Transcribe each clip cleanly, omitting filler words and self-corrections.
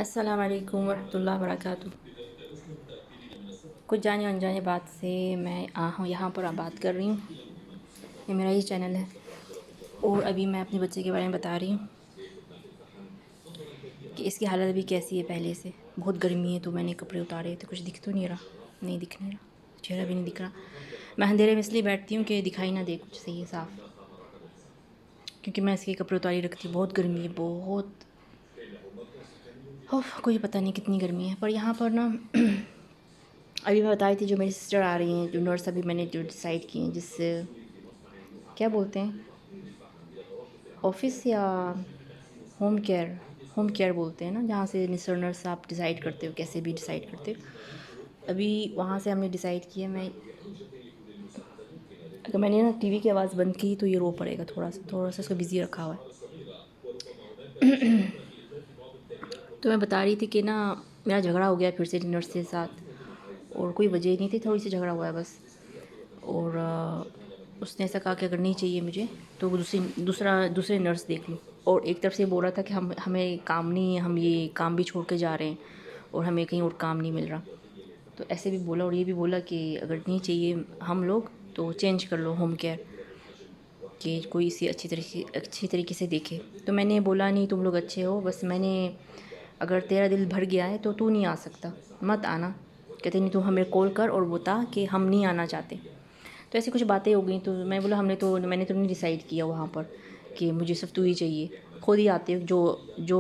السلام علیکم ورحمۃ اللہ وبرکاتہ۔ کچھ جانے انجانے بات سے میں یہاں پر بات کر رہی ہوں۔ یہ میرا ہی چینل ہے اور ابھی میں اپنے بچے کے بارے میں بتا رہی ہوں کہ اس کی حالت ابھی کیسی ہے۔ پہلے سے بہت گرمی ہے تو میں نے کپڑے اتارے تو کچھ دکھ تو نہیں رہا، نہیں دکھ نہیں رہا، چہرہ بھی نہیں دکھ رہا۔ میں اندھیرے میں اس لیے بیٹھتی ہوں کہ دکھائی نہ دے کچھ صحیح صاف، کیونکہ میں اس کے کپڑے اتاری رکھتی ہوں۔ بہت گرمی ہے، بہت کوئی پتہ نہیں کتنی گرمی ہے۔ پر یہاں پر نا ابھی میں بتائی تھی جو میری سسٹر آ رہی ہیں، جو نرس ابھی میں نے جو ڈیسائیڈ کی ہیں، جس سے کیا بولتے ہیں آفس یا ہوم کیئر بولتے ہیں نا، جہاں سے مسٹر نرس آپ ڈیسائیڈ کرتے ہو، کیسے بھی ڈیسائیڈ کرتے ہو۔ ابھی وہاں سے ہم نے ڈیسائیڈ کیا اگر میں نے نا ٹی وی کی آواز بند کی تو یہ رو پڑے گا، تھوڑا سا اس کو بزی رکھا ہوا ہے۔ تو میں بتا رہی تھی کہ نا میرا جھگڑا ہو گیا پھر سے نرس کے ساتھ، اور کوئی وجہ نہیں تھی، تھوڑی سی جھگڑا ہوا ہے بس۔ اور اس نے ایسا کہا کہ اگر نہیں چاہیے مجھے تو وہ دوسرے نرس دیکھ لو، اور ایک طرف سے بول رہا تھا کہ ہمیں کام نہیں ہے، ہم یہ کام بھی چھوڑ کے جا رہے ہیں اور ہمیں کہیں اور کام نہیں مل رہا۔ تو ایسے بھی بولا، اور یہ بھی بولا کہ اگر نہیں چاہیے ہم لوگ تو چینج کر لو ہوم کیئر، کہ کوئی اسے اچھی طریقے سے دیکھے۔ تو میں نے بولا نہیں، تم لوگ اچھے ہو، بس میں نے اگر تیرا دل بھر گیا ہے تو نہیں آ سکتا، مت آنا۔ کہتے نہیں، تو ہمیں کال کر اور بتا کہ ہم نہیں آنا چاہتے۔ تو ایسی کچھ باتیں ہو گئیں، تو میں بولا میں نے تو نہیں ڈیسائیڈ کیا وہاں پر کہ مجھے صرف تو ہی چاہیے، خود ہی آتے جو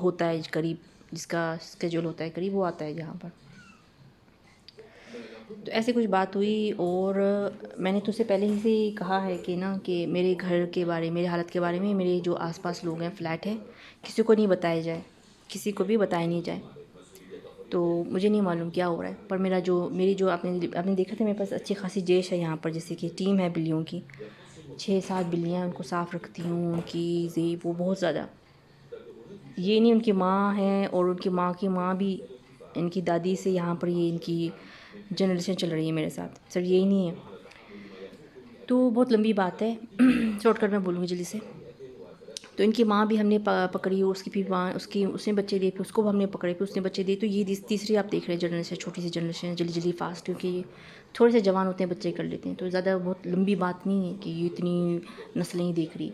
ہوتا ہے قریب، جس کا اسکیجول ہوتا ہے قریب، وہ آتا ہے جہاں پر۔ تو ایسے کچھ بات ہوئی، اور میں نے تو اسے پہلے ہی سے کہا ہے کہ نا کہ میرے گھر کے بارے، میری حالت کے بارے میں، میرے جو آس پاس لوگ ہیں، فلیٹ ہے، کسی کو نہیں بتایا جائے، کسی کو بھی بتایا نہیں جائے۔ تو مجھے نہیں معلوم کیا ہو رہا ہے، پر میری جو آپ نے دیکھا تھا میرے پاس اچھی خاصی جیش ہے یہاں پر، جیسے کہ ٹیم ہے بلیوں کی، 6-7 بلیاں، ان کو صاف رکھتی ہوں، ان کی زیب وہ بہت زیادہ۔ یہ نہیں ان کی ماں ہے اور ان کی ماں کی ماں بھی، ان کی دادی سے یہاں پر یہ ان کی جنریشن چل رہی ہے میرے ساتھ، سر یہی نہیں ہے۔ تو بہت لمبی بات ہے، شارٹ کٹ میں بولوں گی جلدی سے۔ تو ان کی ماں بھی ہم نے پکڑی، اور اس کی بھی ماں، اس نے بچے دیے، پھر اس کو بھی ہم نے پکڑے، پھر اس نے بچے دیے۔ تو یہ تیسری آپ دیکھ رہے ہیں جنریشن، چھوٹی سی جنریشن، جلدی فاسٹ، کیونکہ یہ تھوڑے سے جوان ہوتے ہیں بچے کر لیتے ہیں، تو زیادہ بہت لمبی بات نہیں ہے کہ یہ اتنی نسلیں ہی دیکھ رہی۔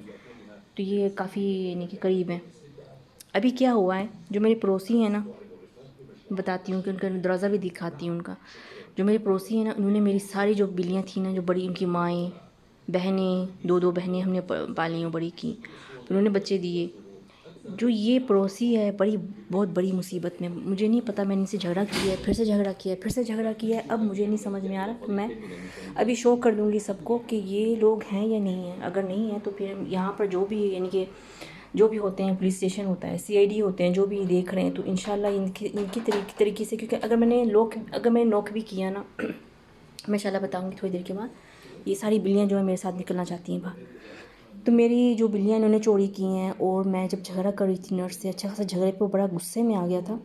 تو یہ کافی یعنی کہ قریب ہیں۔ ابھی کیا ہوا ہے، جو میرے پڑوسی ہیں نا، بتاتی ہوں کہ ان کا دروازہ بھی دکھاتی ہوں۔ ان کا جو میرے پڑوسی ہیں نا، انہوں نے میری ساری جو بلیاں تھیں نا، جو بڑی، ان کی مائیں، بہنیں، 2 بہنیں ہم نے پالی ہیں، بڑی کی، انہوں نے بچے دیے۔ جو یہ پڑوسی ہے بہت بڑی مصیبت میں، مجھے نہیں پتہ، میں نے ان سے جھگڑا کیا ہے، پھر سے جھگڑا کیا ہے، اب مجھے نہیں سمجھ میں آ رہا۔ میں ابھی شو کر دوں گی سب کو کہ یہ لوگ ہیں یا نہیں ہیں۔ اگر نہیں ہیں تو پھر یہاں پر جو بھی یعنی کہ جو بھی ہوتے ہیں، پولیس اسٹیشن ہوتا ہے، CID ہوتے ہیں، جو بھی دیکھ رہے ہیں، تو انشاءاللہ ان کی طریقے سے، کیونکہ اگر میں نے نوک بھی کیا نا، میں انشاءاللہ بتاؤں گی تھوڑی دیر کے بعد، یہ ساری بلیاں جو ہیں میرے ساتھ نکلنا چاہتی ہیں باہر۔ تو میری جو بلیاں انہوں نے چوری کی ہیں، اور میں جب جھگڑا کر رہی تھی نرس سے، اچھا خاصا جھگڑے پہ بڑا غصے میں آ گیا تھا،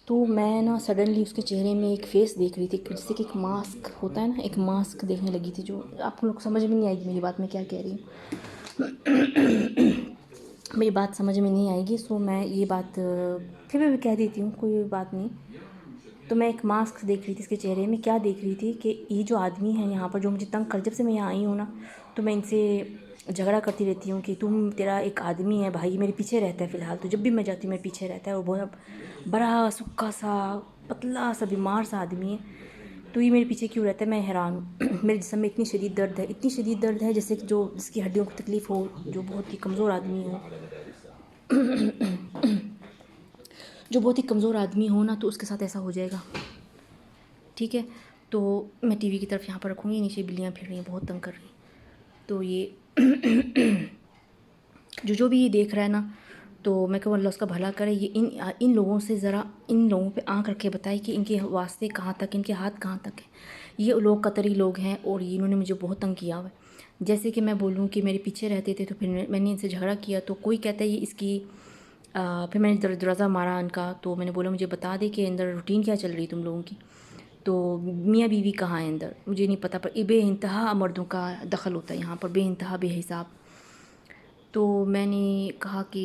تو میں نا سڈنلی اس کے چہرے میں ایک فیس دیکھ رہی تھی، جیسے کہ ایک ماسک ہوتا ہے نا، ایک ماسک دیکھنے لگی تھی، جو آپ لوگ سمجھ میں نہیں آئے گی میری بات میں کیا کہہ رہی ہوں، میری بات سمجھ میں نہیں آئے گی، سو میں یہ بات پھر بھی کہہ دیتی ہوں، کوئی بات نہیں۔ تو میں ایک ماسک دیکھ رہی تھی اس کے چہرے میں، کیا دیکھ رہی تھی کہ یہ جو آدمی ہیں یہاں پر، جو مجھے تنگ کر، جب سے میں یہاں آئی ہوں نا، تو میں ان سے جھگڑا کرتی رہتی ہوں کہ تیرا ایک آدمی ہے بھائی، میرے پیچھے رہتا ہے فی الحال، تو جب بھی میں جاتی ہوں میرے پیچھے رہتا ہے، اور بہت بڑا سکا سا پتلا سا بیمار سا آدمی ہے، تو یہ میرے پیچھے کیوں رہتا ہے، میں حیران ہوں۔ میرے جسم میں اتنی شدید درد ہے جیسے کہ جس کی ہڈیوں کو تکلیف ہو، جو بہت ہی کمزور آدمی ہو، نا، تو اس کے ساتھ ایسا ہو جائے گا، ٹھیک ہے۔ تو میں ٹی وی کی طرف یہاں پر رکھوں گی، نیچے بلیاں پھر رہی ہیں، بہت تنگ کر رہی ہیں۔ تو یہ جو بھی یہ دیکھ رہا ہے نا، تو میں کہوں اللہ اس کا بھلا کرے۔ یہ ان لوگوں سے ذرا، ان لوگوں پہ آنکھ رکھ کے بتائے کہ ان کے واسطے کہاں تک، ان کے ہاتھ کہاں تک ہیں۔ یہ لوگ قطری لوگ ہیں، اور انہوں نے مجھے بہت تنگ کیا ہوا ہے۔ جیسے کہ میں بولوں کہ میرے پیچھے رہتے تھے، تو پھر میں نے ان سے جھگڑا کیا، تو کوئی کہتا ہے یہ اس کی، پھر میں نے دروازہ مارا ان کا، تو میں نے بولا مجھے بتا دے کہ اندر روٹین کیا چل رہی تم لوگوں کی، تو میاں بیوی کہاں ہیں اندر، مجھے نہیں پتہ، پر بے انتہا مردوں کا دخل ہوتا ہے یہاں پر، بے انتہا، بے حساب۔ تو میں نے کہا کہ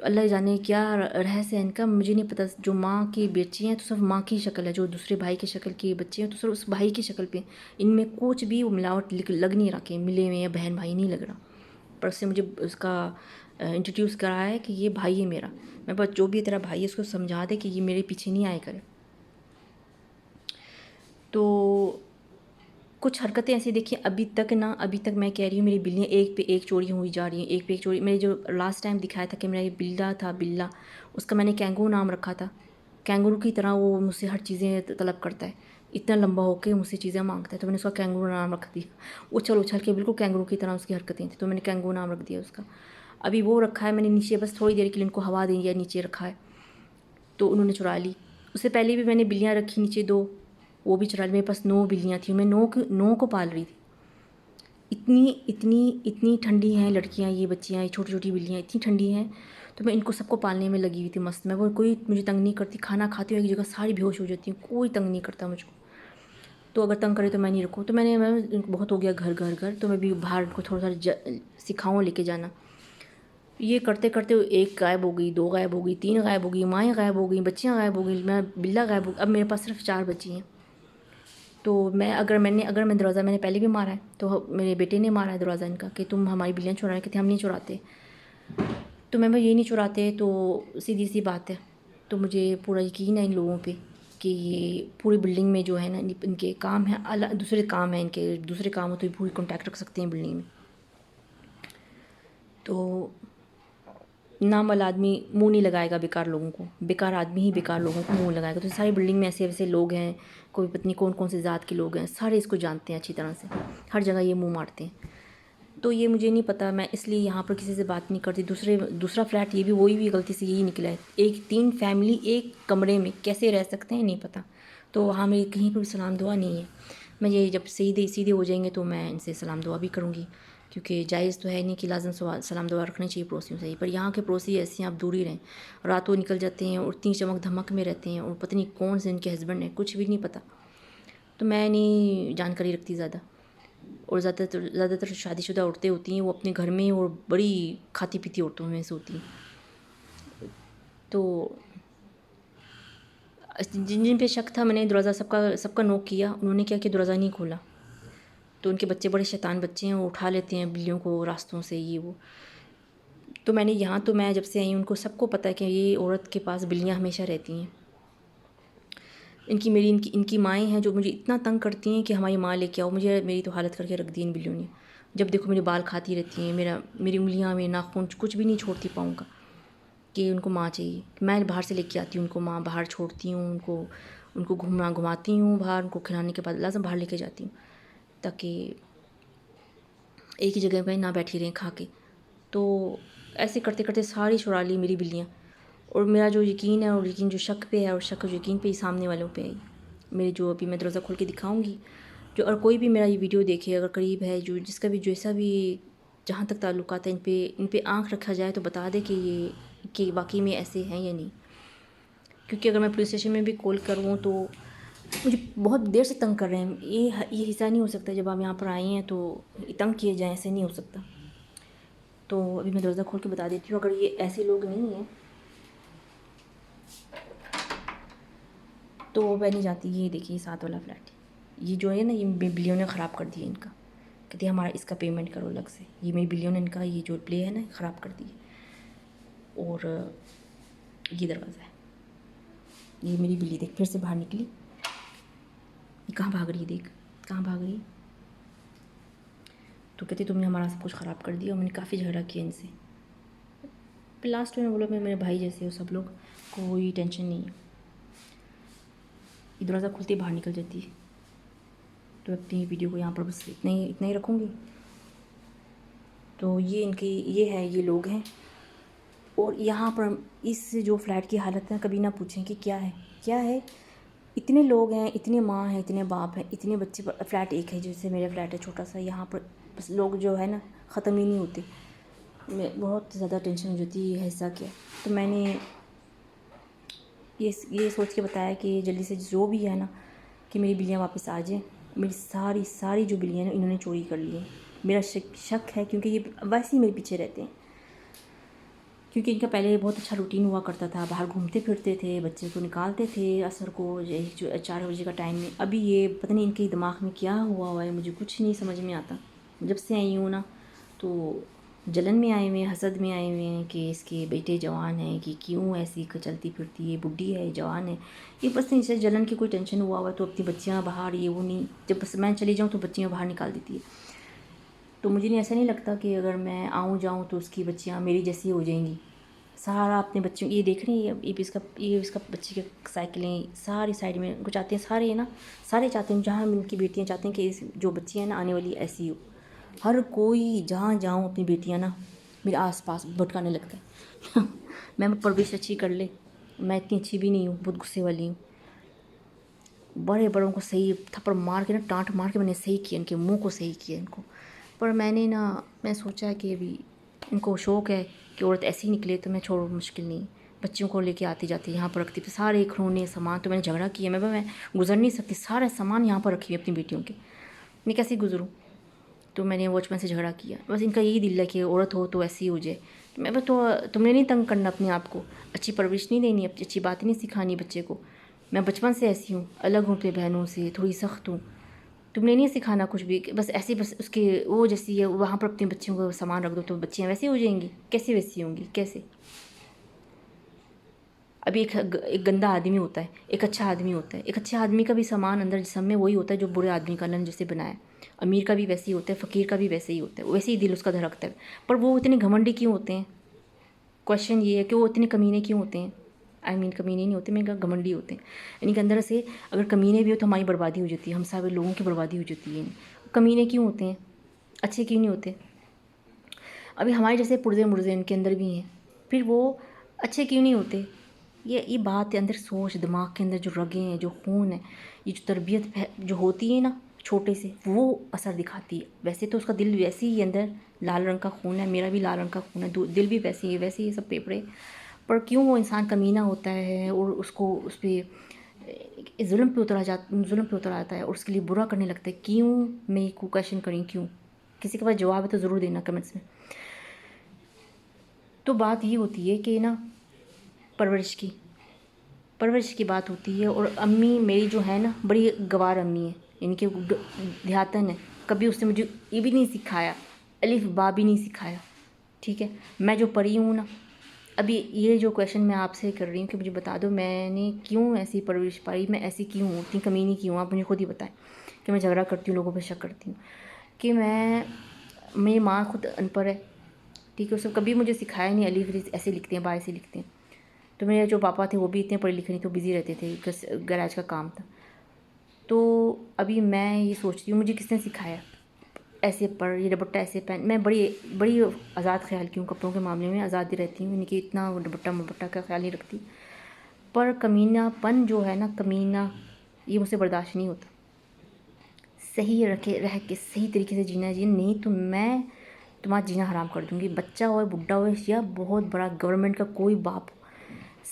تو اللہ جانے کیا رہس ہے ان کا، مجھے نہیں پتہ. جو ماں کی بچی ہیں تو صرف ماں کی شکل ہے، جو دوسرے بھائی کی شکل کی بچے ہیں تو صرف اس بھائی کی شکل پہ. ان میں کچھ بھی وہ ملاوٹ لگ نہیں رہا کہ ملے ہوئے یا بہن بھائی نہیں لگ رہا. پر اس سے مجھے اس کا انٹروڈیوس کرا ہے کہ یہ بھائی ہے میرا. میں بس جو بھی تیرا بھائی ہے اس کو سمجھا دے کہ یہ میرے پیچھے نہیں آئے کرے. تو کچھ حرکتیں ایسی دیکھیں ابھی تک میں کہہ رہی ہوں میری بلیاں ایک پہ ایک چوری ہوئی جا رہی ہیں، ایک پہ ایک چوری. میں نے جو لاسٹ ٹائم دکھایا تھا کہ میرا یہ بلا تھا، بلا اس کا میں نے کینگو نام رکھا تھا. کینگرو کی طرح وہ مجھ سے ہر چیزیں طلب کرتا ہے، اتنا لمبا ہو کے مجھ سے چیزیں مانگتا ہے. تو میں نے اس کا کینگرو نام رکھ دیا. اچھل کے بالکل کینگرو کی طرح اس کی حرکتیں تھیں، تو میں نے کینگرو نام رکھ دیا اس کا. ابھی وہ رکھا ہے میں نے نیچے، بس تھوڑی دیر کے لیے ان کو ہوا دیں یا نیچے رکھا ہے تو انہوں نے چرا لی. اس سے پہلے بھی میں نے بلیاں رکھی نیچے 2، وہ بھی چرا لی. میرے پاس 9 بلیاں تھیں، میں 9 کو پال رہی تھی. اتنی ٹھنڈی ہیں لڑکیاں، یہ بچیاں، یہ چھوٹی چھوٹی بلیاں اتنی ٹھنڈی ہیں. تو میں ان کو سب کو پالنے میں لگی ہوئی تھی مست. میں وہ کوئی مجھے تنگ نہیں کرتی، کھانا کھاتی ہوں ایک جگہ ساری بے ہوش ہو جاتی ہوں، کوئی تنگ نہیں کرتا مجھ کو. تو اگر تنگ کرے تو میں نہیں رکھوں. تو میں بہت ہو گیا گھر تو میں بھی باہر کو تھوڑا سا سکھاؤں لے کے جانا. یہ کرتے کرتے 1 غائب ہو گئی، 2 غائب ہو گئی، 3 غائب ہو گئی، مائیں غائب ہو گئیں، بچیاں غائب ہو گئی، میں بلا غائب ہو گئی. اب میرے پاس صرف 4 بچی ہیں. تو اگر میں دروازہ میں نے پہلے بھی مارا ہے، تو میرے بیٹے نے مارا ہے دروازہ ان کا کہ تم ہماری بلیاں چرا رہے. کہتے ہم نہیں چراتے. تو میں یہ نہیں چراتے تو سیدھی سی بات ہے. تو مجھے پورا یقین ہے ان لوگوں پہ کہ یہ پوری بلڈنگ میں جو ہے نا ان کے کام ہیں، دوسرے کام ہیں ان کے، دوسرے کام ہو تو پوری کانٹیکٹ رکھ سکتے ہیں بلڈنگ میں. تو نام والا آدمی منہ نہیں لگائے گا بیکار لوگوں کو، بیکار آدمی ہی بیکار لوگوں کو منہ لگائے گا. تو ساری بلڈنگ میں ایسے ویسے لوگ ہیں، کوئی پتنی کون سے ذات کے لوگ ہیں، سارے اس کو جانتے ہیں اچھی طرح سے، ہر جگہ یہ منہ مارتے ہیں. تو یہ مجھے نہیں پتہ، میں اس لیے یہاں پر کسی سے بات نہیں کرتی. دوسرا فلیٹ یہ بھی وہی بھی غلطی سے یہی نکلا ہے. 3 فیملی ایک کمرے میں کیسے رہ سکتے ہیں نہیں پتہ. تو وہاں میری کہیں پر بھی سلام دعا نہیں ہے. میں یہ جب سیدھے ہو جائیں گے تو میں ان سے سلام دعا بھی کروں گی، کیونکہ جائز تو ہے نہیں کہ لازم سلام دعا رکھنی چاہیے پڑوسیوں سے. پر یہاں کے پڑوسی ایسے ہیں، آپ دور ہی رہیں. راتوں نکل جاتے ہیں اور اتنی چمک دھمک میں رہتے ہیں، اور پتہ نہیں کون سے ان کے ہسبینڈ ہیں، کچھ بھی نہیں پتہ. تو میں نہیں جانکاری رکھتی زیادہ. اور زیادہ تر شادی شدہ عورتیں ہوتی ہیں وہ اپنے گھر میں اور بڑی کھاتی پیتی عورتوں میں سے ہوتی ہیں. تو جن پہ شک تھا میں نے دروازہ سب کا نوک کیا. انہوں نے کیا کہ دروازہ نہیں کھولا. تو ان کے بچے بڑے شیطان بچے ہیں، وہ اٹھا لیتے ہیں بلیوں کو راستوں سے یہ وہ. تو میں نے تو میں جب سے آئی ان کو سب کو پتہ ہے کہ یہ عورت کے پاس بلیاں ہمیشہ رہتی ہیں. ان کی مائیں ہیں جو مجھے اتنا تنگ کرتی ہیں کہ ہماری ماں لے کے آؤ. میری تو حالت کر کے رکھ دی ان بلیوں نے. جب دیکھو میرے بال کھاتی رہتی ہیں، میری انگلیاں میں ناخن کچھ بھی نہیں چھوڑتی پاؤں کا، کہ ان کو ماں چاہیے. میں باہر سے لے کے آتی ہوں ان کو ماں، باہر چھوڑتی ہوں ان کو گھماتی ہوں باہر. ان کو کھلانے کے بعد لازم باہر لے کے جاتی ہوں تاکہ ایک ہی جگہ پہ نہ بیٹھی رہیں کھا کے. تو ایسے کرتے کرتے ساری چھڑا لی میری بلیاں. اور میرا جو یقین ہے، اور یقین جو شک پہ ہے، اور شک جو یقین پہ ہی سامنے والوں پہ ہے. میرے جو ابھی میں دروازہ کھول کے دکھاؤں گی، جو اور کوئی بھی میرا یہ ویڈیو دیکھے اگر قریب ہے، جو جس کا بھی جیسا بھی جہاں تک تعلقات ہیں، ان پہ آنکھ رکھا جائے تو بتا دے کہ واقعی میں ایسے ہیں یا نہیں. کیونکہ اگر میں پولیس اسٹیشن میں بھی کال کروں تو مجھے بہت دیر سے تنگ کر رہے ہیں. یہ حصہ نہیں ہو سکتا جب آپ یہاں پر آئی ہیں تو تنگ کیے جائیں، ایسے نہیں ہو سکتا. تو ابھی میں دروازہ کھول کے بتا دیتی ہوں. اگر یہ ایسے لوگ نہیں ہیں تو میں نہیں جاتی. یہ دیکھیے 7 والا فلیٹ، یہ جو ہے نا یہ بلیوں نے خراب کر دیا ان کا. کہتے ہیں ہمارا اس کا پیمنٹ کرو الگ سے. یہ میری بلیوں نے ان کا یہ جو پلے ہے نا خراب کر دی. اور یہ دروازہ ہے، یہ میری بلی دیکھ پھر سے باہر نکلی. یہ کہاں بھاگ رہی ہے، دیکھ کہاں بھاگ رہی ہے. تو کہتے تم نے ہمارا سب کچھ خراب کر دیا. اور میں نے کافی جھگڑا کیا ان سے. پھر لاسٹ میں بولا میرے بھائی جیسے ہو سب لوگ، کوئی ٹینشن نہیں ہے. یہ دروازہ کھلتے باہر نکل جاتی ہے. تو اپنی ویڈیو کو یہاں پر بس اتنا ہی رکھوں گی. تو یہ لوگ ہیں. اور یہاں پر اس جو فلیٹ کی حالت ہے کبھی نہ پوچھیں کہ کیا ہے. اتنے لوگ ہیں، اتنے ماں ہیں، اتنے باپ ہیں، اتنے بچے. فلیٹ ایک ہے جیسے میرا فلیٹ ہے چھوٹا سا. یہاں پر بس لوگ جو ہے نا ختم ہی نہیں ہوتے. میں بہت زیادہ ٹینشن ہو جاتی ہے ایسا کیا. تو میں نے یہ سوچ کے بتایا کہ جلدی سے جو بھی ہے نا کہ میری بلیاں واپس آ جائیں. میری ساری جو بلیاں ہیں انہوں نے چوری کر لی ہیں. میرا شک ہے کیونکہ یہ ویسے ہی میرے پیچھے رہتے ہیں. کیونکہ ان کا پہلے بہت اچھا روٹین ہوا کرتا تھا، باہر گھومتے پھرتے تھے، بچے کو نکالتے تھے عصر کو جو 4 بجے کا ٹائم میں. ابھی یہ پتہ نہیں ان کے دماغ میں کیا ہوا ہے، مجھے کچھ نہیں سمجھ میں آتا. جب سے آئی ہوں نا تو جلن میں آئے ہوئے ہیں، حسد میں آئے ہوئے ہیں کہ اس کے بیٹے جوان ہیں کہ کیوں ایسی چلتی پھرتی ہے، بڈھی ہے جوان ہے. یہ بس نہیں، جلن کی کوئی ٹینشن ہوا ہوا تو اپنی بچیاں باہر یہ وہ نہیں، جب بس میں چلی جاؤں تو بچیاں باہر نکال دیتی ہے. تو مجھے ایسا نہیں لگتا کہ اگر میں آؤں جاؤں تو اس کی بچیاں میری جیسی ہو جائیں گی. سارا اپنے بچوں، یہ دیکھ رہے ہیں یہ اس کا بچے کے سائیکلیں ساری سائڈ میں کو چاہتے ہیں، سارے نا سارے چاہتے ہیں، جہاں ان کی بیٹیاں چاہتے ہیں کہ جو بچیاں نا آنے والی ایسی ہو. ہر کوئی جہاں جاؤں اپنی بیٹیاں نا میرے آس پاس بھٹکانے لگتا ہے. میں پرورش اچھی کر لے، میں اتنی اچھی بھی نہیں ہوں، بہت غصے والی ہوں. بڑے بڑوں کو صحیح تھپڑ مار کے نا ٹانٹ مار کے میں نے صحیح کیا، ان کے منہ کو صحیح کیا ان کو. پر میں سوچا کہ ابھی ان کو شوق ہے کہ عورت ایسی نکلے تو میں چھوڑ، مشکل نہیں. بچوں کو لے کے آتی جاتی یہاں پر رکھتی، سارے کھلونے سامان تو میں نے جھگڑا کیا، میں گزر نہیں سکتی، سارا سامان یہاں پر رکھی ہوئی اپنی بیٹیوں کے، میں کیسے گزروں. تو میں نے واچ مین سے جھگڑا کیا. بس ان کا یہی دل ہے کہ عورت ہو تو ایسی ہو جائے. میں تو تم نے نہیں تنگ کرنا اپنے آپ کو، اچھی پرورش نہیں دینی، اچھی باتیں نہیں سکھانی بچے کو. میں بچپن سے ایسی ہوں، الگ ہوں اپنے بہنوں سے، تھوڑی سخت ہوں. تم نے نہیں سکھانا کچھ بھی، بس ایسے بس اس کے وہ جیسی ہے وہاں پر اپنے بچوں کو سامان رکھ دو تو بچیاں ویسے ہو جائیں گی. کیسے ویسی ہوں گی، کیسے؟ ابھی ایک گندا آدمی ہوتا ہے، ایک اچھا آدمی ہوتا ہے. ایک اچھے آدمی کا بھی سامان اندر جسم میں وہی ہوتا ہے جو برے آدمی کا اللہ نے جیسے بنایا. امیر کا بھی ویسے ہی ہوتا ہے، فقیر کا بھی ویسے ہی ہوتا ہے، ویسے ہی دل اس کا دھڑکتا ہے. پر وہ اتنے گھمنڈی کیوں ہوتے ہیں؟ کویشچن یہ ہے کہ وہ اتنے کمینے کیوں ہوتے ہیں؟ کمینے نہیں ہوتے، میں کہا گھمنڈی ہوتے ہیں. یعنی کہ اندر سے اگر کمینے بھی ہو تو ہماری بربادی ہو جاتی ہے، ہم سارے لوگوں کی بربادی ہو جاتی ہے. کمینے کیوں ہوتے ہیں؟ اچھے کیوں نہیں ہوتے؟ ابھی ہمارے جیسے پرزے مرزے ان کے اندر بھی ہیں، پھر وہ اچھے کیوں نہیں ہوتے؟ یہ بات ہے اندر، سوچ دماغ کے اندر جو رگیں ہیں، جو خون ہے، یہ جو تربیت جو ہوتی ہے نا چھوٹے سے، وہ اثر دکھاتی ہے. ویسے تو اس کا دل ویسے ہی اندر لال رنگ کا خون ہے، میرا بھی لال رنگ کا خون ہے، دل بھی ویسے ہی سب پیپڑے. پر کیوں وہ انسان کمینہ ہوتا ہے اور اس پہ ظلم پہ اتر آتا ہے اور اس کے لیے برا کرنے لگتا ہے؟ کیوں؟ میں یہ کویشچن کریں کیوں؟ کسی کے پاس جواب ہے تو ضرور دینا کمنٹس میں. تو بات یہ ہوتی ہے کہ نا پرورش کی بات ہوتی ہے. اور امی میری جو ہے نا بڑی گوار امی ہے، یعنی کہ دیہاتن ہے. کبھی اس نے مجھے یہ بھی نہیں سکھایا، الف با بھی نہیں سکھایا. ٹھیک ہے، میں جو پڑھی ہوں نا، ابھی یہ جو کویشچن میں آپ سے کر رہی ہوں کہ مجھے بتا دو میں نے کیوں ایسی پرورش پائی، میں ایسی کیوں ہوں، اتنی کمینی کیوں ہوں. آپ مجھے خود ہی بتائیں کہ میں جھگڑا کرتی ہوں، لوگوں پہ شک کرتی ہوں. کہ میری ماں خود ان پڑھ ہے، ٹھیک ہے، اس نے کبھی مجھے سکھایا نہیں الف ایسے لکھتے ہیں با ایسے لکھتے ہیں. تو میرے جو پاپا تھے وہ بھی اتنے پڑھے لکھے نہیں، تو بزی رہتے تھے، گیراج کا کام تھا. تو ابھی میں یہ سوچتی ہوں مجھے کس نے سکھایا ایسے پڑھ، یہ دوپٹہ ایسے پہن. میں بڑی آزاد خیال کی ہوں، کپڑوں کے معاملے میں آزادی رہتی ہوں، یعنی کہ اتنا دوپٹہ کا خیال نہیں رکھتی. پر کمینہ پن جو ہے نا، کمینہ، یہ مجھ سے برداشت نہیں ہوتا. صحیح رہ کے صحیح طریقے سے جینا ہے، نہیں تو میں تمہارا جینا حرام کر دوں گی. بچہ ہو بڈھا ہو یا بہت بڑا گورنمنٹ کا کوئی باپ ہو،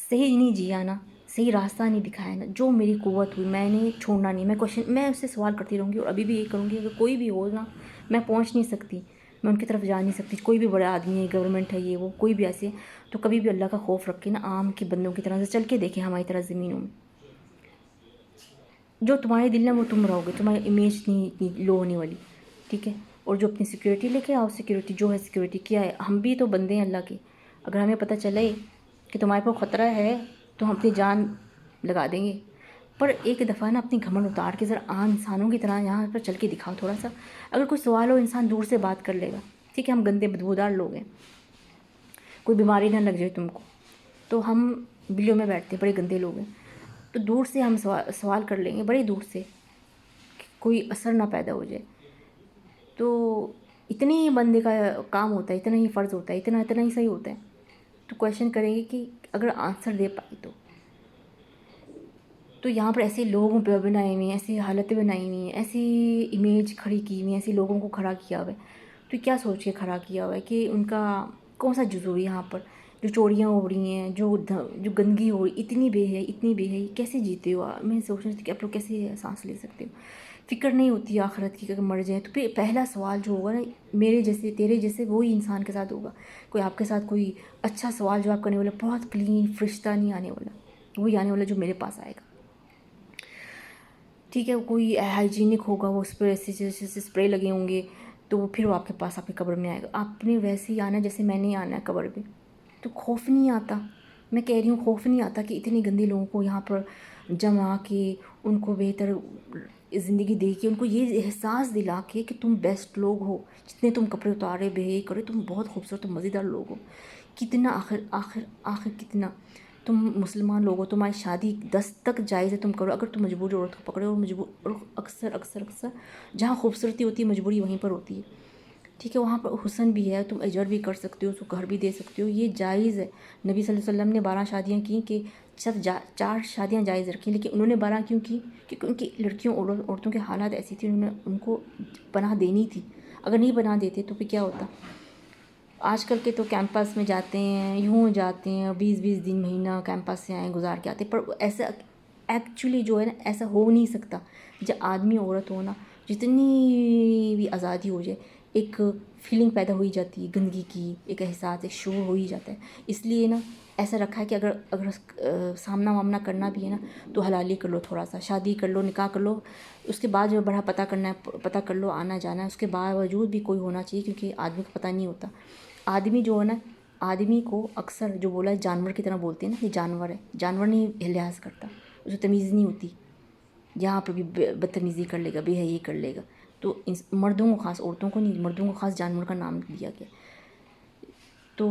صحیح نہیں جیا نا، صحیح راستہ نہیں دکھایا نا، جو میری قوت ہوئی میں نے چھوڑنا نہیں. میں اس سے سوال کرتی رہوں گی، اور ابھی بھی یہ کروں گی. اگر کوئی بھی ہو نا، میں پہنچ نہیں سکتی، میں ان کی طرف جا نہیں سکتی. کوئی بھی بڑا آدمی ہے، گورنمنٹ ہے، یہ وہ کوئی بھی ایسے، تو کبھی بھی اللہ کا خوف رکھ کے نا عام کے بندوں کی طرح سے چل کے دیکھیں ہماری طرح زمینوں میں. جو تمہارے دل میں وہ تم رہو گے، تمہاری امیج نہیں اتنی لو ہونے والی. ٹھیک ہے، اور جو اپنی سیکیورٹی لے کے آؤ، سیکیورٹی جو ہے، سیکیورٹی کیا ہے، ہم بھی تو بندے ہیں اللہ کے. اگر ہمیں پتہ چلے کہ تمہارے پر خطرہ ہے تو ہم اپنی جان لگا دیں گے. پر ایک دفعہ نا اپنی گھمنڈ اتار کے ذرا عام انسانوں کی طرح یہاں پر چل کے دکھاؤ تھوڑا سا. اگر کوئی سوال ہو انسان دور سے بات کر لے گا. ٹھیک ہے، ہم گندے بدبودار لوگ ہیں، کوئی بیماری نہ لگ جائے تم کو، تو ہم بلیوں میں بیٹھتے ہیں، بڑے گندے لوگ ہیں. تو دور سے ہم سوال کر لیں گے، بڑے دور سے، کوئی اثر نہ پیدا ہو جائے. تو اتنے ہی بندے کا کام ہوتا ہے، اتنا ہی فرض ہوتا ہے، اتنا ہی صحیح ہوتا ہے. تو کویشچن کریں گے کہ اگر آنسر دے پائی تو یہاں پر ایسے لوگوں پہ بنائے ہوئے ہیں، ایسی حالتیں بنائی ہوئی ہیں، ایسی امیج کھڑی کی ہوئی ہیں، ایسے لوگوں کو کھڑا کیا ہوا ہے. تو کیا سوچ کے کھڑا کیا ہوا ہے کہ ان کا کون سا جزو ہے یہاں پر جو چوریاں ہو رہی ہیں، جو گندگی ہو رہی، اتنی بے حیائی کیسے جیتے ہو آپ؟ میں سوچ رہی تھی کہ آپ لوگ کیسے سانس لے سکتے ہو؟ فکر نہیں ہوتی آخرت کی کہ اگر مر جائیں تو پھر پہلا سوال جو ہوگا نا میرے جیسے تیرے جیسے وہی انسان کے ساتھ ہوگا. کوئی آپ کے ساتھ کوئی اچھا سوال جواب کرنے والا بہت کلین فرشتہ نہیں آنے والا، وہی آنے والا جو میرے پاس آئے گا. ٹھیک ہے، کوئی ہائیجینک ہوگا، وہ اس پہ ایسے جیسے اسپرے لگے ہوں گے، تو پھر وہ آپ کے پاس آپ کی قبر میں آئے گا. آپ نے ویسے ہی آنا جیسے میں نے آنا ہے قبر میں. تو خوف نہیں آتا، میں کہہ رہی ہوں خوف نہیں آتا کہ اتنے گندے لوگوں کو یہاں پر جمع کے ان کو بہتر زندگی دے کے ان کو یہ احساس دلا کے کہ تم بیسٹ لوگ ہو، جتنے تم کپڑے اتارے بے کرے تم بہت خوبصورت و مزیدار لوگ ہو. کتنا آخر کتنا تم مسلمان لوگ ہو، تمہاری شادی 10 تک جائز ہے تم کرو اگر تم مجبور عورت کو پکڑے. اور اکثر جہاں خوبصورتی ہوتی ہے مجبوری وہیں پر ہوتی ہے. ٹھیک ہے، وہاں پر حسن بھی ہے، تم اجر بھی کر سکتے ہو، اس کو گھر بھی دے سکتے ہو، یہ جائز ہے. نبی صلی اللہ علیہ وسلم نے 12 شادیاں کی کہ صرف 4 شادیاں جائز رکھیں، لیکن انہوں نے 12 کیوں کی؟ کیونکہ ان کی لڑکیوں عورتوں کے حالات ایسی تھی، انہوں نے ان کو پناہ دینی تھی. اگر نہیں پناہ دیتے تو پھر کیا ہوتا؟ آج کل کے تو کیمپس میں جاتے ہیں، یوں جاتے ہیں 20 دن مہینہ کیمپس سے آئیں گزار کے آتے ہیں. پر ایسا ایکچولی جو ہے نا ایسا ہو نہیں سکتا. جب آدمی عورت ہو نا، جتنی بھی آزادی ہو جائے ایک فیلنگ پیدا ہو ہی جاتی ہے گندگی کی، ایک احساس، ایک شعور ہو ہی جاتا ہے. اس لیے نا ایسا رکھا ہے کہ اگر سامنا وامنا کرنا بھی ہے نا تو حلالی کر لو، تھوڑا سا شادی کر لو، نکاح کر لو، اس کے بعد جو بڑا پتہ کرنا ہے پتہ کر لو، آنا جانا ہے، اس کے باوجود بھی کوئی ہونا چاہیے، کیونکہ آدمی کو پتہ نہیں ہوتا. آدمی جو ہے نا، آدمی کو اکثر جو بولا ہے جانور کی طرح بولتے ہیں نا، یہ جانور ہے، جانور نہیں لحاظ کرتا، اسے تمیز نہیں ہوتی، یہاں پر بھی بدتمیزی کر لے گا، بے حیائی کر لے گا. تو مردوں کو خاص، عورتوں کو نہیں، مردوں کو خاص جانور کا نام دیا گیا. تو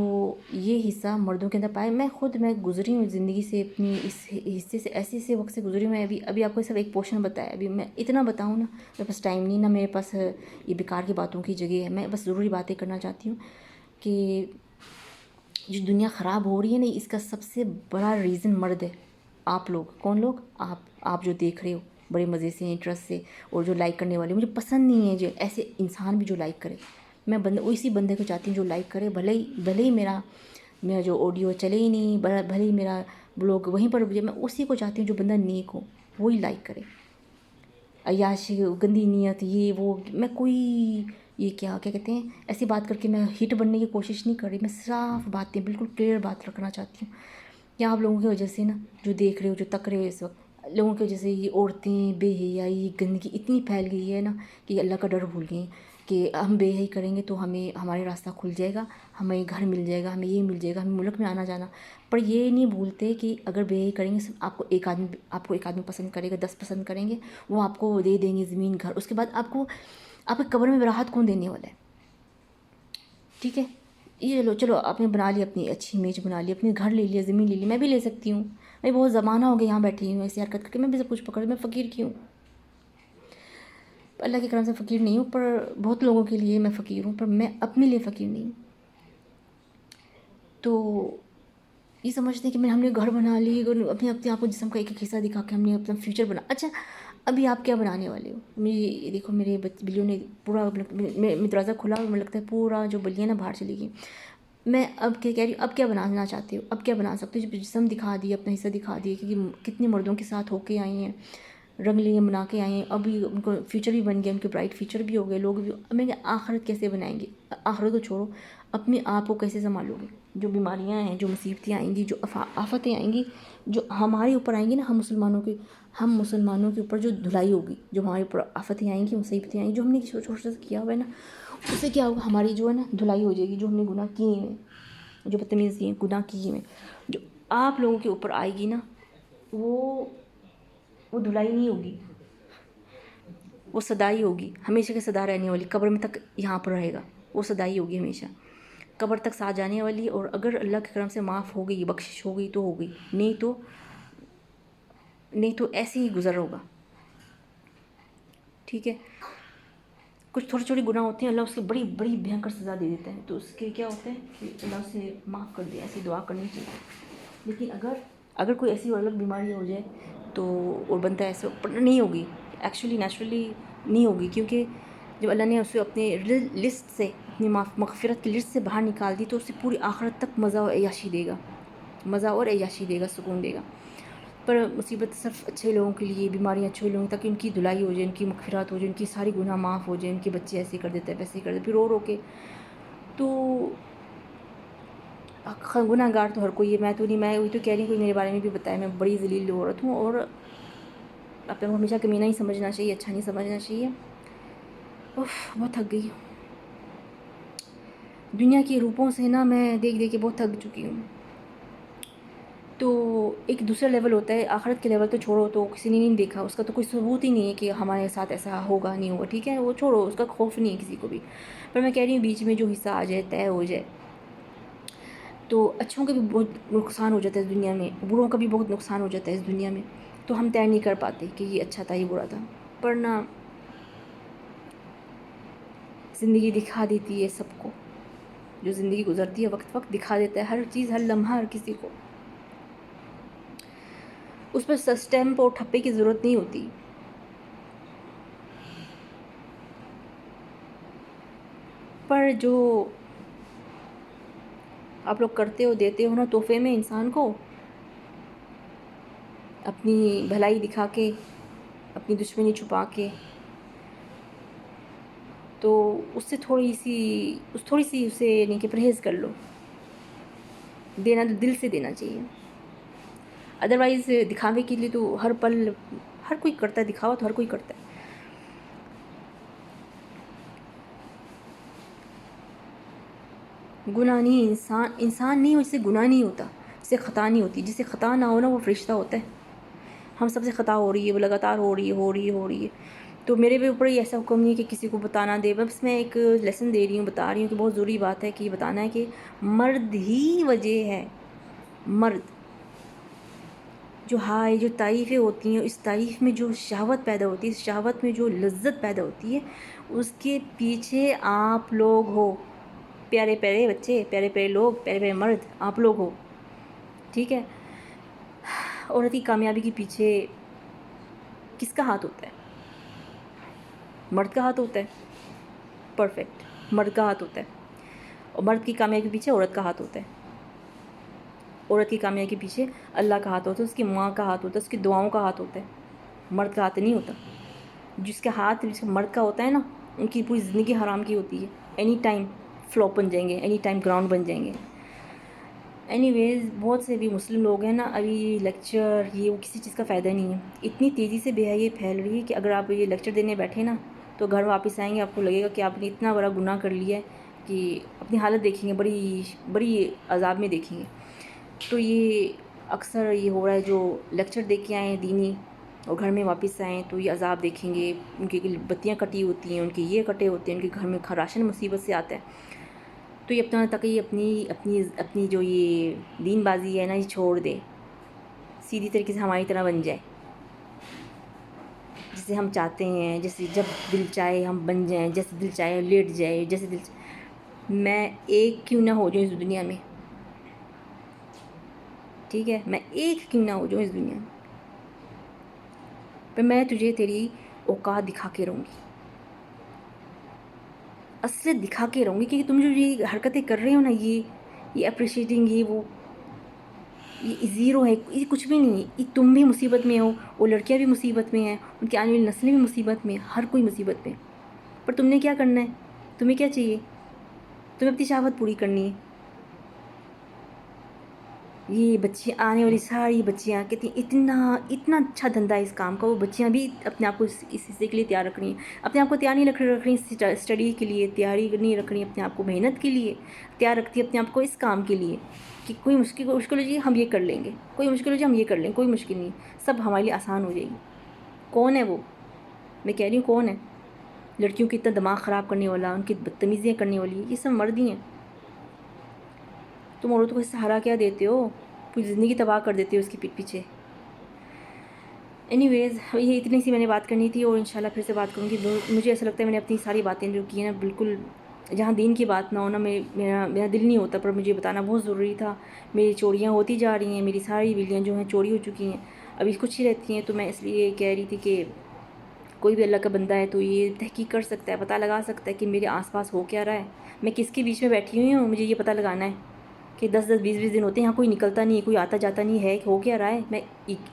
یہ حصہ مردوں کے اندر پائے. میں گزری ہوں زندگی سے، اپنی اس حصے سے، ایسے وقت سے گزری ہوں. میں ابھی آپ کو صرف ایک پورشن بتایا، ابھی میں اتنا بتاؤں نا میرے پاس ٹائم نہیں، نہ میرے پاس یہ بیکار کی باتوں کی جگہ ہے. میں بس ضروری باتیں کرنا چاہتی ہوں کہ جو دنیا خراب ہو رہی ہے نا، اس کا سب سے بڑا ریزن مرد ہے. آپ لوگ، کون لوگ؟ آپ جو دیکھ رہے ہو بڑے مزے سے، انٹرسٹ سے، اور جو لائک کرنے والے، مجھے پسند نہیں ہے جو ایسے انسان بھی جو لائک کرے. میں اسی بندے کو چاہتی ہوں جو لائک کرے، بھلے ہی میرا جو آڈیو چلے ہی نہیں، بھلے ہی میرا بلاگ وہیں پر رک جائے، میں اسی کو چاہتی ہوں جو بندہ نیک ہو وہی لائک کرے. عیاشی، گندی نیت، یہ وہ، میں کوئی یہ کیا کہتے ہیں ایسی بات کر کے میں ہٹ بننے کی کوشش نہیں کر رہی. میں صاف باتیں، بالکل کلیئر بات رکھنا چاہتی ہوں. یا آپ لوگوں کی وجہ سے نا، جو دیکھ رہے ہو، جو تک رہے ہو اس وقت، لوگوں کی وجہ سے یہ عورتیں، بے حیائی، گندگی اتنی پھیل گئی ہے نا کہ اللہ کا ڈر بھول گئے ہیں کہ ہم بے حیائی کریں گے تو ہمارے راستہ کھل جائے گا، ہمیں گھر مل جائے گا، ہمیں یہ مل جائے گا، ہمیں ملک میں آنا جانا. پر یہ نہیں بھولتے کہ اگر بے حیائی کریں گے، آپ کو ایک آدمی پسند کرے گا، 10 پسند کریں گے، وہ آپ کو دے دیں گے زمین گھر، اس کے بعد آپ کی قبر میں راحت کون دینے والا ہے؟ ٹھیک ہے، یہ چلو آپ نے بنا لی اپنی اچھی امیج، بنا لی، اپنے گھر لے لیا، زمین لے لی، میں بھی لے سکتی ہوں. میں بہت زمانہ ہو گیا یہاں بیٹھی ہوں ایسی حرکت کر کے، میں بھی سب کچھ پکڑ، میں فقیر کیوں؟ اللہ کے کرم سے فقیر نہیں ہوں، پر بہت لوگوں کے لیے میں فقیر ہوں، پر میں اپنے لیے فقیر نہیں ہوں. تو یہ سمجھتے ہیں کہ ہم نے گھر بنا لی، اپنے آپ کو جسم کا ایک حصہ دکھا کے ہم نے اپنا فیوچر بنا. اچھا ابھی آپ کیا بنانے والے ہو؟ مجھے دیکھو، میرے بلیوں نے پورا دروازہ کھلا اور مجھے لگتا ہے پورا جو بلیاں نا باہر چلی گئی. میں اب کیا کہہ رہی ہوں، اب کیا بنانا چاہتے ہو؟ اب کیا بنا سکتے ہو؟ جسم دکھا دیے، اپنا حصہ دکھا دیے، کیونکہ کتنے مردوں کے ساتھ ہو کے آئی ہیں، رنگ لیے بنا کے آئے ہیں، ابھی ان کو فیوچر بھی بن گیا، ان کے برائٹ فیوچر بھی ہو گئے، لوگ بھی. اب میں آخرت کیسے بنائیں گے؟ آخرت کو چھوڑو، اپنے آپ کو کیسے سنبھالو گے؟ جو بیماریاں ہیں، جو مصیبتیں آئیں گی، جو آفتیں آئیں گی، جو ہمارے اوپر آئیں گی نا، ہم مسلمانوں کے اوپر جو دھلائی ہوگی، جو ہمارے اوپر آفتیں آئیں گی، مصیبتیں آئیں گی، جو ہم نے چھوٹے سے کیا ہوا ہے نا، اس سے کیا ہوگا؟ ہماری جو ہے نا دھلائی ہو جائے گی. جو ہم نے گناہ کیے ہیں، جو بدتمیزی ہیں، گناہ کیے ہیں، جو آپ لوگوں کے اوپر آئے گی نا، وہ دھلائی نہیں ہوگی، وہ صدائی ہوگی، ہمیشہ کی صدا رہنے والی، قبر میں تک یہاں پر رہے گا، وہ صدائی ہوگی ہمیشہ قبر تک ساتھ جانے والی. اور اگر اللہ کے کرم سے معاف ہو گئی، بخشش ہو گئی تو ہو گئی، نہیں تو ایسے ہی گزر ہوگا. ٹھیک ہے، کچھ چھوٹے گناہ ہوتے ہیں، اللہ اس کی بڑی بڑی بھینکر سزا دے دیتا ہے، تو اس کے کیا ہوتا ہے کہ اللہ سے معاف کر دے. ایسی دعا کرنی چاہیے. لیکن اگر کوئی ایسی الگ بیماری ہو جائے تو اور بنتا ہے ایسا نہیں ہوگی، ایکچولی نیچرلی نہیں ہوگی، کیونکہ جب اللہ نے اسے اپنے لسٹ سے اپنی مغفرت کی لسٹ سے باہر نکال دی تو اسے پوری آخرت تک مزہ اور عیاشی دے گا، مزہ اور عیاشی دے گا، سکون دے گا۔ پر مصیبت صرف اچھے لوگوں کے لیے، بیماریاں اچھے لوگوں تاکہ ان کی دھلائی ہو جائے، ان کی مغفرات ہو جائے، ان کی ساری گناہ معاف ہو جائے، ان کے بچے ایسے کر دیتے ہیں ویسے کر دیتے، پھر رو رو کے۔ تو گناہ گار تو ہر کوئی ہے، میں تو نہیں، میں وہی تو کہہ رہی ہوں، کوئی میرے بارے میں بھی بتائے، میں بڑی ذلیل عورت ہوں، اور اپنے کو ہمیشہ کمینہ ہی سمجھنا چاہیے، اچھا نہیں سمجھنا چاہیے۔ بہت تھک گئی دنیا کی روپوں سے نا، میں دیکھ دیکھ کے بہت تھک چکی ہوں۔ تو ایک دوسرا لیول ہوتا ہے، آخرت کے لیول تو چھوڑو، تو کسی نے نہیں دیکھا، اس کا تو کوئی ثبوت ہی نہیں ہے کہ ہمارے ساتھ ایسا ہوگا نہیں ہوگا، ٹھیک ہے، وہ چھوڑو، اس کا خوف نہیں ہے کسی کو بھی۔ پر میں کہہ رہی ہوں بیچ میں جو حصہ آ جائے، طے ہو جائے، تو اچھوں کا بھی بہت نقصان ہو جاتا ہے اس دنیا میں، بروں کا بھی بہت نقصان ہو جاتا ہے اس دنیا میں، تو ہم طے نہیں کر پاتے کہ یہ اچھا تھا یہ برا تھا۔ پر نہ، زندگی دکھا دیتی ہے سب کو، جو زندگی گزرتی ہے وقت وقت دکھا دیتا ہے ہر چیز، ہر لمحہ، ہر کسی کو، اس پر سسٹیمپ اور ٹھپے کی ضرورت نہیں ہوتی۔ پر جو آپ لوگ کرتے ہو، دیتے ہو نا تحفے میں انسان کو، اپنی بھلائی دکھا کے، اپنی دشمنی چھپا کے، تو اس سے تھوڑی سی اسے یعنی کہ پرہیز کر لو، دینا تو دل سے دینا چاہیے، ادروائز دکھاوے کے لیے تو ہر پل ہر کوئی کرتا ہے، دکھاوا تو ہر کوئی کرتا ہے۔ گناہ نہیں، انسان نہیں، اس سے گناہ نہیں ہوتا، اس سے خطا نہیں ہوتی، جس سے خطا نہ ہونا وہ فرشتہ ہوتا ہے۔ ہم سب سے خطا ہو رہی ہے، وہ لگاتار ہو رہی ہے، تو میرے بھی اوپر ہی ایسا حکم نہیں ہے کہ کسی کو بتانا دے، بس میں ایک لیسن دے رہی ہوں، بتا رہی ہوں کہ بہت ضروری بات ہے کہ یہ بتانا ہے کہ مرد ہی وجہ ہے، مرد جو ہائے، جو تعریفیں ہوتی ہیں، اس تعریف میں جو شہوت پیدا ہوتی ہے، اس شہوت میں جو لذت پیدا ہوتی ہے، اس کے پیچھے آپ لوگ ہو، پیارے پیارے بچے، پیارے پیارے لوگ، پیارے پیارے مرد، آپ لوگ ہو، ٹھیک ہے۔ عورت کی کامیابی کے پیچھے کس کا ہاتھ ہوتا ہے؟ مرد کا ہاتھ ہوتا ہے، پرفیکٹ، مرد کا ہاتھ ہوتا ہے، اور مرد کی کامیابی کے پیچھے عورت کا ہاتھ ہوتا ہے، عورت کی کامیابی کے پیچھے اللہ کا ہاتھ ہوتا ہے، اس کی ماں کا ہاتھ ہوتا ہے، اس کی دعاؤں کا ہاتھ ہوتا ہے، مرد کا ہاتھ نہیں ہوتا۔ جس کا ہاتھ مرد کا ہوتا ہے نا، ان کی پوری زندگی حرام کی ہوتی ہے، اینی ٹائم فلوپ بن جائیں گے، اینی ٹائم گراؤنڈ بن جائیں گے۔ اینی ویز، بہت سے بھی مسلم لوگ ہیں نا، ابھی لیکچر یہ وہ کسی چیز کا فائدہ نہیں ہے، اتنی تیزی سے بے حیائی پھیل رہی ہے کہ اگر آپ یہ لیکچر دینے بیٹھے نا تو گھر واپس آئیں گے، آپ کو لگے گا کہ آپ نے اتنا بڑا گناہ کر لیا ہے کہ اپنی حالت دیکھیں گے، بڑی عذاب میں دیکھیں گے۔ تو یہ اکثر یہ ہو رہا ہے، جو لیکچر دے کے آئیں دینی اور گھر میں واپس آئیں تو یہ عذاب دیکھیں گے، ان کی بتیاں کٹی ہوتی ہیں، ان کے یہ کٹے ہوتے ہیں، ان کے گھر میں راشن مصیبت سے آتا ہے۔ تو یہ اپنا تک یہ اپنی جو یہ دین بازی ہے نا، یہ چھوڑ دے، سیدھی طریقے سے ہماری طرح بن جائے، جسے ہم چاہتے ہیں، جیسے جب دل چاہے ہم بن جائیں، جیسے دل چاہے لیٹ جائے، جیسے دل چاہے، میں ایک کیوں نہ ہو جاؤں اس دنیا میں، ٹھیک ہے، میں ایک کیوں نہ ہو جاؤں اس دنیا میں، پر میں تجھے تیری اوقات دکھا کے رہوں گی، اصلیت دکھا کے رہوں گی، کیونکہ تم جو یہ حرکتیں کر رہے ہو نا، یہ اپریشیٹنگ، یہ زیرو ہے، یہ کچھ بھی نہیں ہے، تم بھی مصیبت میں ہو، وہ لڑکیاں بھی مصیبت میں ہیں، ان کی آنے والی نسلیں بھی مصیبت میں، ہر کوئی مصیبت میں، پر تم نے کیا کرنا ہے؟ تمہیں کیا چاہیے؟ تمہیں اپنی شہوت پوری کرنی ہے۔ یہ بچیاں، آنے والی ساری بچیاں کہتی ہیں اتنا اچھا دھندا ہے اس کام کا، وہ بچیاں بھی اپنے آپ کو اس حصے کے لیے تیار رکھ رہی ہیں، اپنے آپ کو تیار نہیں رکھ رہی اسٹڈی کے لیے، تیاری نہیں رکھ رہی اپنے آپ کو محنت کے لیے، تیار رکھتی ہے اپنے آپ کو اس کام کے لیے کہ کوئی مشکل ہو جائے ہم یہ کر لیں گے، کوئی مشکل ہو جائے ہم یہ کر لیں گے، کوئی مشکل نہیں، سب ہمارے لیے آسان ہو جائے گی۔ کون ہے وہ؟ میں کہہ رہی ہوں کون ہے؟ لڑکیوں کی اتنا دماغ خراب کرنے والا، ان کی بدتمیزیاں کرنے والی، یہ سب مرد ہی ہیں۔ تم عورتوں کو سہارا کیا دیتے ہو؟ پوری زندگی تباہ کر دیتے ہو اس کی پیٹھ پیچھے۔ اینی ویز، یہ اتنی سی میں نے بات کرنی تھی، اور انشاءاللہ پھر سے بات کروں گی۔ مجھے ایسا لگتا ہے میں نے اپنی ساری باتیں جو کی ہیں نا، بالکل جہاں دین کی بات نہ ہونا، میرا دل نہیں ہوتا، پر مجھے بتانا بہت ضروری تھا۔ میری چوریاں ہوتی جا رہی ہیں، میری ساری بیویاں جو ہیں چوری ہو چکی ہیں، ابھی کچھ ہی رہتی ہیں، تو میں اس لیے کہہ رہی تھی کہ کوئی بھی اللہ کا بندہ ہے تو یہ تحقیق کر سکتا ہے، پتہ لگا سکتا ہے کہ میرے آس پاس ہو کیا رہا ہے، میں کس کے بیچ میں بیٹھی ہوئی ہوں؟ مجھے یہ پتہ لگانا ہے کہ 10 20 دن ہوتے ہیں یہاں کوئی نکلتا نہیں ہے، کوئی آتا جاتا نہیں ہے، ہو کیا رہا ہے؟ میں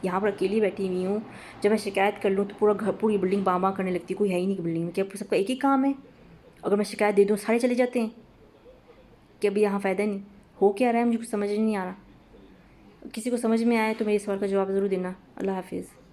یہاں پر اکیلی بیٹھی ہوئی ہوں، جب میں شکایت کر لوں تو پورا گھر پوری بلڈنگ باں باں کرنے لگتی ہے، کوئی ہے ہی نہیں بلڈنگ میں، کیا سب کا ایک ہی کام ہے؟ اگر میں شکایت دے دوں سارے چلے جاتے ہیں کہ ابھی یہاں فائدہ نہیں، ہو کیا رہا ہے؟ مجھے کچھ سمجھ نہیں آ رہا. کسی کو سمجھ میں آئے تو میرے سوال کا جواب ضرور دینا. اللہ حافظ.